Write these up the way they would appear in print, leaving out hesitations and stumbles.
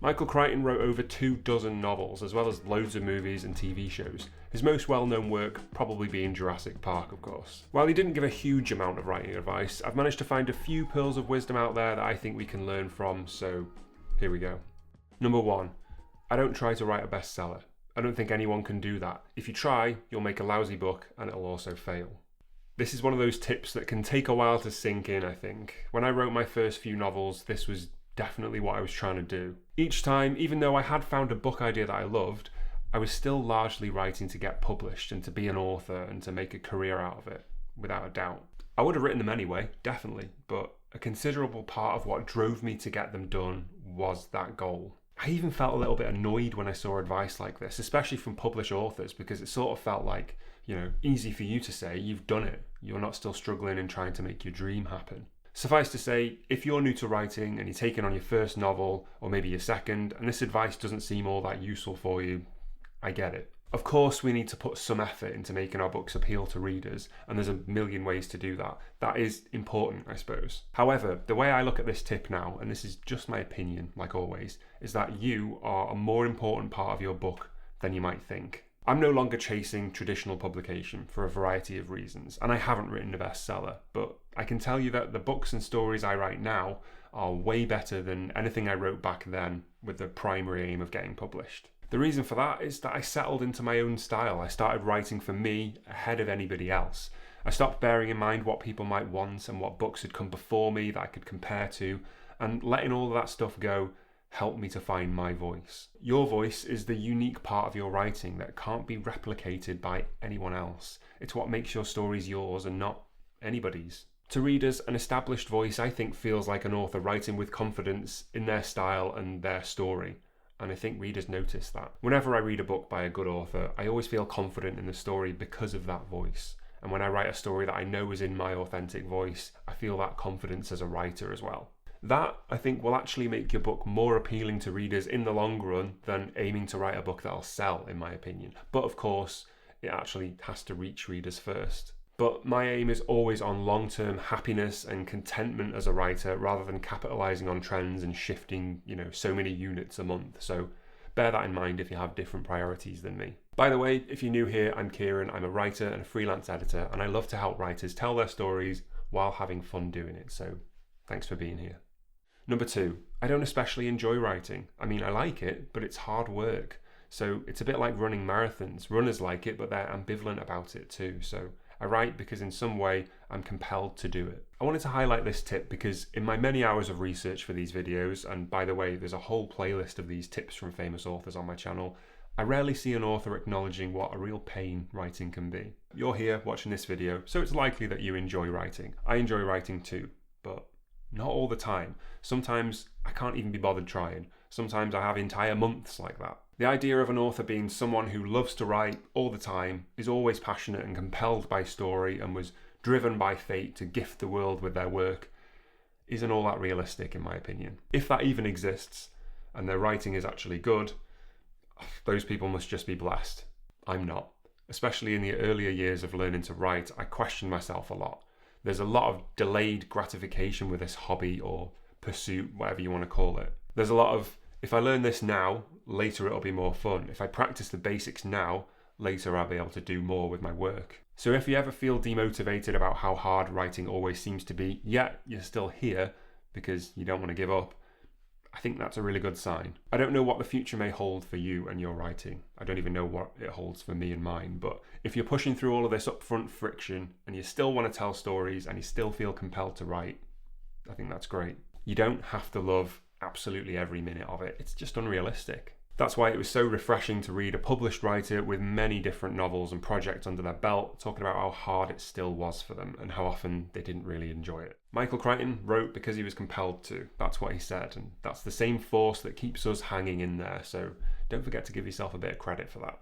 Michael Crichton wrote over 24 novels, as well as loads of movies and TV shows. His most well-known work probably being Jurassic Park, of course. While he didn't give a huge amount of writing advice, I've managed to find a few pearls of wisdom out there that I think we can learn from, so here we go. Number 1, I don't try to write a bestseller. I don't think anyone can do that. If you try, you'll make a lousy book and it'll also fail. This is one of those tips that can take a while to sink in, I think. When I wrote my first few novels, this was definitely what I was trying to do. Each time, even though I had found a book idea that I loved, I was still largely writing to get published and to be an author and to make a career out of it, without a doubt. I would have written them anyway, definitely, but a considerable part of what drove me to get them done was that goal. I even felt a little bit annoyed when I saw advice like this, especially from published authors, because it sort of felt like, easy for you to say, you've done it. You're not still struggling and trying to make your dream happen. Suffice to say, if you're new to writing and you're taking on your first novel, or maybe your second, and this advice doesn't seem all that useful for you, I get it. Of course, we need to put some effort into making our books appeal to readers, and there's a million ways to do that. That is important, I suppose. However, the way I look at this tip now, and this is just my opinion, like always, is that you are a more important part of your book than you might think. I'm no longer chasing traditional publication for a variety of reasons, and I haven't written a bestseller, but I can tell you that the books and stories I write now are way better than anything I wrote back then with the primary aim of getting published. The reason for that is that I settled into my own style. I started writing for me ahead of anybody else. I stopped bearing in mind what people might want and what books had come before me that I could compare to, and letting all of that stuff go helped me to find my voice. Your voice is the unique part of your writing that can't be replicated by anyone else. It's what makes your stories yours and not anybody's. To readers, an established voice, I think, feels like an author writing with confidence in their style and their story. And I think readers notice that. Whenever I read a book by a good author, I always feel confident in the story because of that voice. And when I write a story that I know is in my authentic voice, I feel that confidence as a writer as well. That, I think, will actually make your book more appealing to readers in the long run than aiming to write a book that'll sell, in my opinion. But of course, it actually has to reach readers first. But my aim is always on long-term happiness and contentment as a writer rather than capitalising on trends and shifting, so many units a month. So bear that in mind if you have different priorities than me. By the way, if you're new here, I'm Kieren. I'm a writer and a freelance editor, and I love to help writers tell their stories while having fun doing it. So thanks for being here. Number 2, I don't especially enjoy writing. I mean, I like it, but it's hard work. So it's a bit like running marathons. Runners like it, but they're ambivalent about it too. So I write because in some way I'm compelled to do it. I wanted to highlight this tip because in my many hours of research for these videos, and by the way, there's a whole playlist of these tips from famous authors on my channel, I rarely see an author acknowledging what a real pain writing can be. You're here watching this video, so it's likely that you enjoy writing. I enjoy writing too, but not all the time. Sometimes I can't even be bothered trying. Sometimes I have entire months like that. The idea of an author being someone who loves to write all the time, is always passionate and compelled by story, and was driven by fate to gift the world with their work, isn't all that realistic in my opinion. If that even exists, and their writing is actually good, those people must just be blessed. I'm not. Especially in the earlier years of learning to write, I questioned myself a lot. There's a lot of delayed gratification with this hobby or pursuit, whatever you want to call it. There's a lot of, if I learn this now, later it'll be more fun. If I practice the basics now, later I'll be able to do more with my work. So if you ever feel demotivated about how hard writing always seems to be, yet you're still here because you don't want to give up, I think that's a really good sign. I don't know what the future may hold for you and your writing. I don't even know what it holds for me and mine, but if you're pushing through all of this upfront friction and you still want to tell stories and you still feel compelled to write, I think that's great. You don't have to love absolutely every minute of it. It's just unrealistic. That's why it was so refreshing to read a published writer with many different novels and projects under their belt talking about how hard it still was for them and how often they didn't really enjoy it. Michael Crichton wrote because he was compelled to. That's what he said, and that's the same force that keeps us hanging in there, so don't forget to give yourself a bit of credit for that.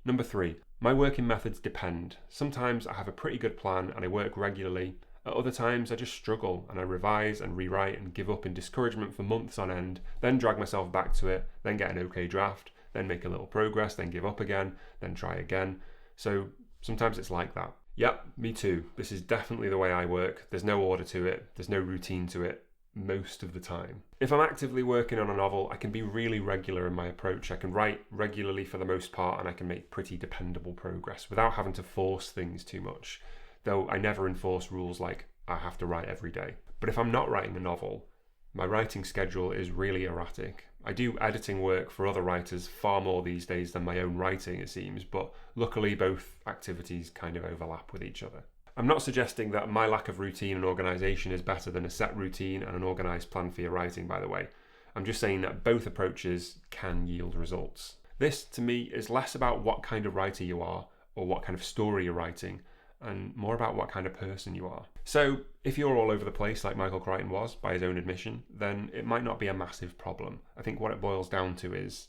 Number 3, my working methods depend. Sometimes I have a pretty good plan and I work regularly. At other times I just struggle and I revise and rewrite and give up in discouragement for months on end, then drag myself back to it, then get an okay draft, then make a little progress, then give up again, then try again. So sometimes it's like that. Yep, me too. This is definitely the way I work. There's no order to it. There's no routine to it. most of the time. If I'm actively working on a novel, I can be really regular in my approach. I can write regularly for the most part, and I can make pretty dependable progress without having to force things too much, though I never enforce rules like I have to write every day. But if I'm not writing a novel, my writing schedule is really erratic. I do editing work for other writers far more these days than my own writing, it seems, but luckily both activities kind of overlap with each other. I'm not suggesting that my lack of routine and organisation is better than a set routine and an organised plan for your writing, by the way. I'm just saying that both approaches can yield results. This, to me, is less about what kind of writer you are or what kind of story you're writing, and more about what kind of person you are. So, if you're all over the place like Michael Crichton was, by his own admission, then it might not be a massive problem. I think what it boils down to is,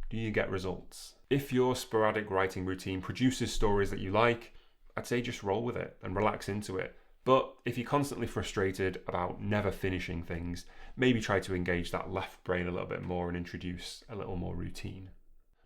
do you get results? If your sporadic writing routine produces stories that you like, I'd say just roll with it and relax into it. But if you're constantly frustrated about never finishing things, maybe try to engage that left brain a little bit more and introduce a little more routine.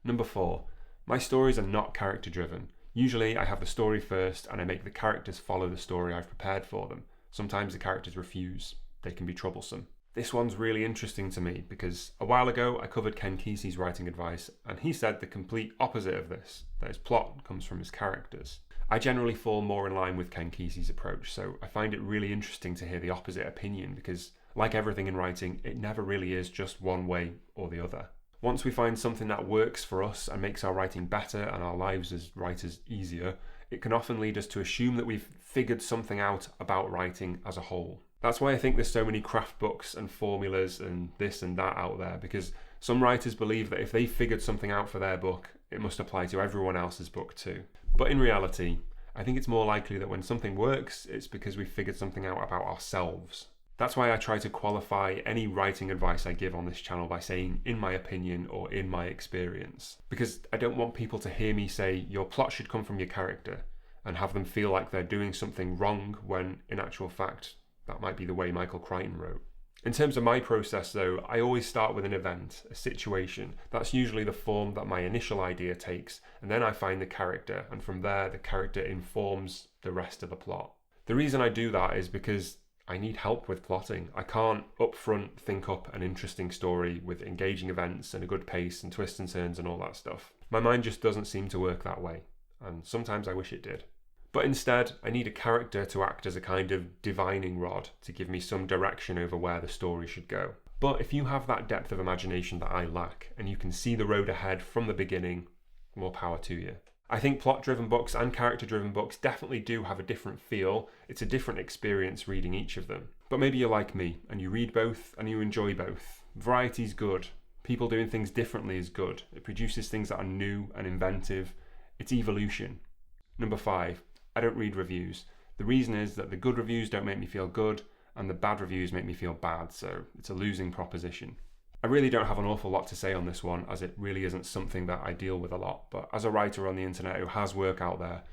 Number 4, my stories are not character driven. Usually I have the story first and I make the characters follow the story I've prepared for them. Sometimes the characters refuse. They can be troublesome. This one's really interesting to me because a while ago I covered Ken Kesey's writing advice, and he said the complete opposite of this, that his plot comes from his characters. I generally fall more in line with Ken Kesey's approach, so I find it really interesting to hear the opposite opinion because, like everything in writing, it never really is just one way or the other. Once we find something that works for us and makes our writing better and our lives as writers easier, it can often lead us to assume that we've figured something out about writing as a whole. That's why I think there's so many craft books and formulas and this and that out there, because some writers believe that if they figured something out for their book, it must apply to everyone else's book too. But in reality, I think it's more likely that when something works, it's because we've figured something out about ourselves. That's why I try to qualify any writing advice I give on this channel by saying, in my opinion or in my experience. Because I don't want people to hear me say, your plot should come from your character, and have them feel like they're doing something wrong when, in actual fact, that might be the way Michael Crichton wrote. In terms of my process though, I always start with an event, a situation. That's usually the form that my initial idea takes, and then I find the character, and from there the character informs the rest of the plot. The reason I do that is because I need help with plotting. I can't upfront think up an interesting story with engaging events and a good pace and twists and turns and all that stuff. My mind just doesn't seem to work that way, and sometimes I wish it did. But instead, I need a character to act as a kind of divining rod to give me some direction over where the story should go. But if you have that depth of imagination that I lack, and you can see the road ahead from the beginning, more power to you. I think plot-driven books and character-driven books definitely do have a different feel. It's a different experience reading each of them. But maybe you're like me, and you read both, and you enjoy both. Variety's good. People doing things differently is good. It produces things that are new and inventive. It's evolution. Number 5. I don't read reviews. The reason is that the good reviews don't make me feel good, and the bad reviews make me feel bad, so it's a losing proposition. I really don't have an awful lot to say on this one, as it really isn't something that I deal with a lot, but as a writer on the internet who has work out there,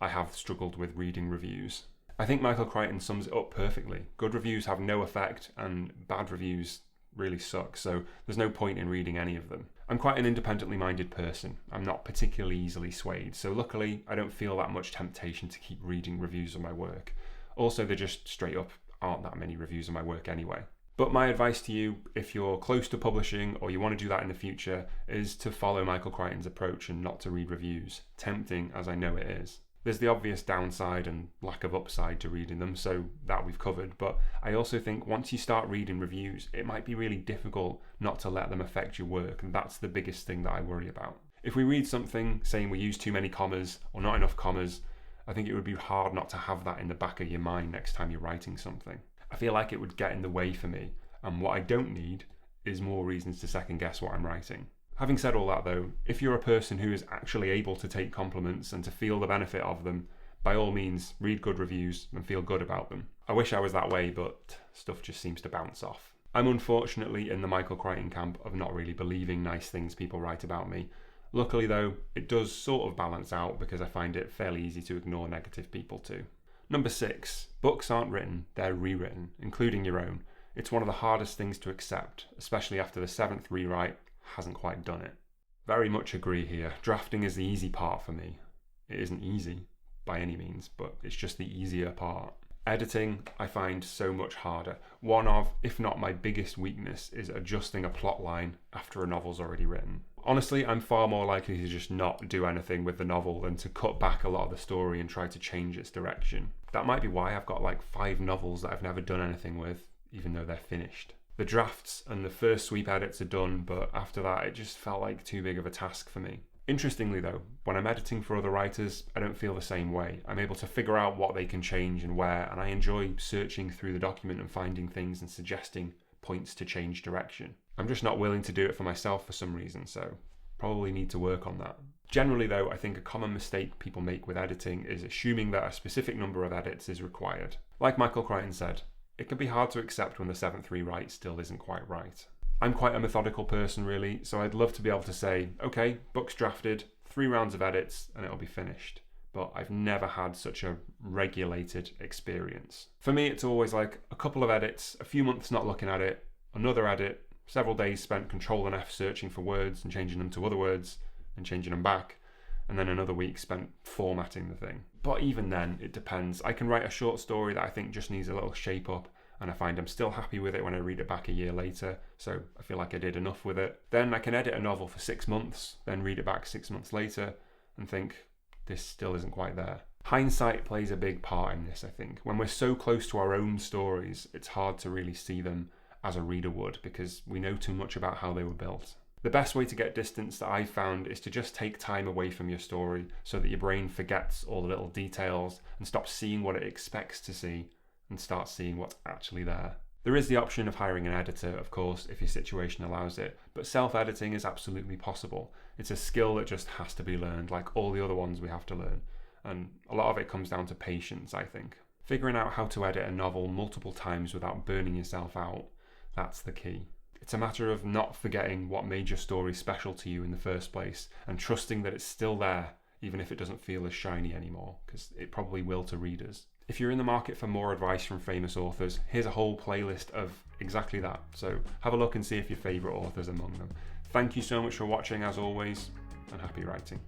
I have struggled with reading reviews. I think Michael Crichton sums it up perfectly. Good reviews have no effect, and bad reviews really suck, so there's no point in reading any of them. I'm quite an independently minded person. I'm not particularly easily swayed, so luckily I don't feel that much temptation to keep reading reviews of my work. Also, there just straight up aren't that many reviews of my work anyway. But my advice to you, if you're close to publishing or you want to do that in the future, is to follow Michael Crichton's approach and not to read reviews, tempting as I know it is. There's the obvious downside and lack of upside to reading them, so that we've covered, but I also think once you start reading reviews, it might be really difficult not to let them affect your work, and that's the biggest thing that I worry about. If we read something saying we use too many commas or not enough commas, I think it would be hard not to have that in the back of your mind next time you're writing something. I feel like it would get in the way for me, and what I don't need is more reasons to second guess what I'm writing. Having said all that though, if you're a person who is actually able to take compliments and to feel the benefit of them, by all means read good reviews and feel good about them. I wish I was that way, but stuff just seems to bounce off. I'm unfortunately in the Michael Crichton camp of not really believing nice things people write about me. Luckily though, it does sort of balance out because I find it fairly easy to ignore negative people too. Number 6, books aren't written, they're rewritten, including your own. It's one of the hardest things to accept, especially after the 7th rewrite hasn't quite done it. Very much agree here. Drafting is the easy part for me. It isn't easy by any means, but it's just the easier part. Editing, I find so much harder. One of, if not my biggest weakness, is adjusting a plot line after a novel's already written. Honestly, I'm far more likely to just not do anything with the novel than to cut back a lot of the story and try to change its direction. That might be why I've got like 5 novels that I've never done anything with, even though they're finished. The drafts and the first sweep edits are done, but after that it just felt like too big of a task for me. Interestingly though, when I'm editing for other writers, I don't feel the same way. I'm able to figure out what they can change and where, and I enjoy searching through the document and finding things and suggesting points to change direction. I'm just not willing to do it for myself for some reason, so probably need to work on that. Generally though, I think a common mistake people make with editing is assuming that a specific number of edits is required. Like Michael Crichton said, it can be hard to accept when the 7th rewrite still isn't quite right. I'm quite a methodical person really, so I'd love to be able to say, okay, book's drafted, 3 rounds of edits and it'll be finished. But I've never had such a regulated experience. For me, it's always like a couple of edits, a few months not looking at it, another edit, several days spent Control and F searching for words and changing them to other words and changing them back, and then another week spent formatting the thing. But even then, it depends. I can write a short story that I think just needs a little shape up, and I find I'm still happy with it when I read it back a year later, so I feel like I did enough with it. Then I can edit a novel for 6 months, then read it back 6 months later, and think, this still isn't quite there. Hindsight plays a big part in this, I think. When we're so close to our own stories, it's hard to really see them as a reader would, because we know too much about how they were built. The best way to get distance that I've found is to just take time away from your story so that your brain forgets all the little details and stops seeing what it expects to see and start seeing what's actually there. There is the option of hiring an editor, of course, if your situation allows it, but self-editing is absolutely possible. It's a skill that just has to be learned, like all the other ones we have to learn, and a lot of it comes down to patience, I think. Figuring out how to edit a novel multiple times without burning yourself out, that's the key. It's a matter of not forgetting what made your story special to you in the first place, and trusting that it's still there, even if it doesn't feel as shiny anymore, because it probably will to readers. If you're in the market for more advice from famous authors, here's a whole playlist of exactly that. So have a look and see if your favourite author's among them. Thank you so much for watching as always, and happy writing.